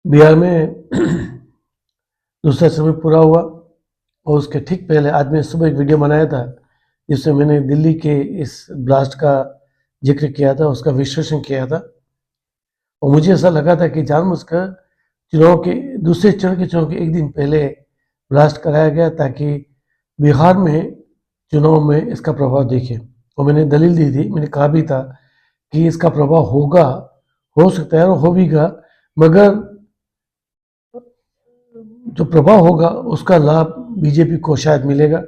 बिहार में दूसरा समय पूरा हुआ और उसके ठीक पहले आज मैं सुबह एक वीडियो बनाया था जिसमें मैंने दिल्ली के इस ब्लास्ट का जिक्र किया था, उसका विश्लेषण किया था। और मुझे ऐसा लगा था कि जानबूझकर चुनाव के दूसरे चरण के चुनाव के एक दिन पहले ब्लास्ट कराया गया ताकि बिहार में चुनाव में इसका प्रभाव दिखे। और मैंने दलील दी थी, मैंने कहा भी था कि इसका प्रभाव होगा, हो सकता है और हो भीगा, मगर जो प्रभाव होगा उसका लाभ बीजेपी को शायद मिलेगा।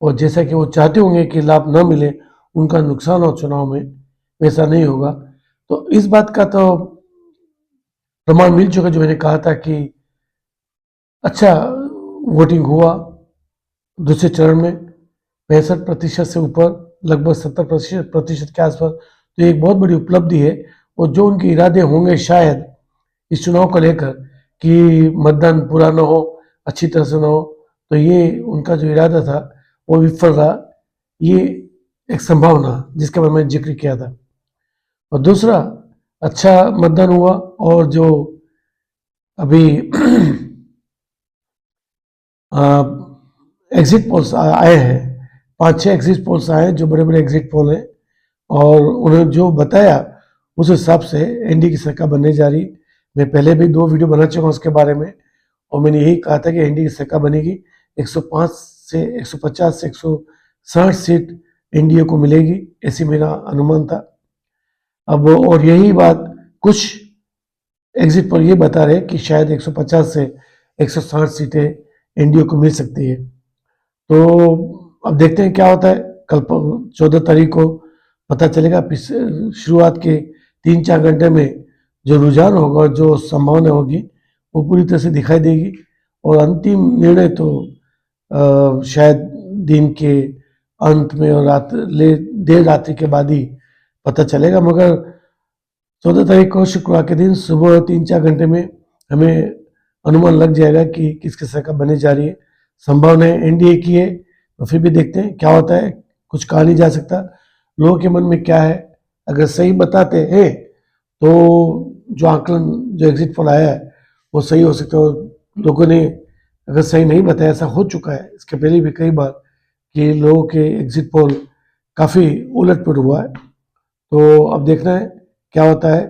और जैसा कि वो चाहते होंगे कि लाभ न मिले, उनका नुकसान हो चुनाव में, वैसा नहीं होगा। तो इस बात का तो प्रमाण मिल चुका, जो मैंने कहा था कि अच्छा वोटिंग हुआ दूसरे चरण में 65% से ऊपर, लगभग 70% के आसपास। तो एक बहुत बड़ी उपलब्धि है। और जो उनके इरादे होंगे शायद इस चुनाव को लेकर कि मतदान पूरा न हो, अच्छी तरह से न हो, तो ये उनका जो इरादा था वो विफल रहा। ये एक संभावना जिसके बारे में जिक्र किया था। और दूसरा, अच्छा मतदान हुआ। और जो अभी एग्जिट पोल्स आए हैं, 5-6 एग्जिट पोल्स आए हैं जो बड़े बड़े एग्जिट पोल हैं, और उन्होंने जो बताया उस हिसाब से एनडीए की सरकार बनने जा रही। मैं पहले भी 2 वीडियो बना चुका हूँ उसके बारे में, और मैंने यही कहा था कि एनडीए की सरकार बनेगी। 105 से 150 से 160 सीट एनडीए को मिलेगी, ऐसी मेरा अनुमान था। अब और यही बात कुछ एग्जिट पोल ये बता रहे कि शायद 150 से 160 सीटें एनडीए को मिल सकती है। तो अब देखते हैं क्या होता है। कल 14 तारीख को पता चलेगा। शुरुआत के 3-4 घंटे में जो रुझान होगा, जो संभावना होगी, वो पूरी तरह से दिखाई देगी। और अंतिम निर्णय तो शायद दिन के अंत में और देर रात्रि के बाद ही पता चलेगा। मगर 14 तारीख को शुक्रवार के दिन सुबह 3-4 घंटे में हमें अनुमान लग जाएगा कि किसकी सरकार बनने जा रही है। संभावना एनडीए की है, तो फिर भी देखते हैं क्या होता है। कुछ कहा नहीं जा सकता लोगों के मन में क्या है। अगर सही बताते हैं तो जो आकलन, जो एग्जिट पोल आया है, वो सही हो सकता है। और लोगों ने अगर सही नहीं बताया, ऐसा हो चुका है इसके पहले भी कई बार कि लोगों के एग्जिट पोल काफ़ी उलट पुलट हुआ है। तो अब देखना है क्या होता है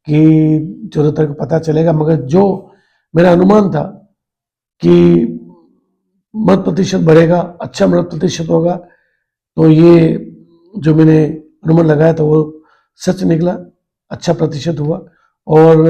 कि 14 तारीख को पता चलेगा। मगर जो मेरा अनुमान था कि मत प्रतिशत बढ़ेगा, अच्छा मत प्रतिशत होगा, तो ये जो मैंने अनुमान लगाया था वो सच निकला, अच्छा प्रतिशत हुआ। और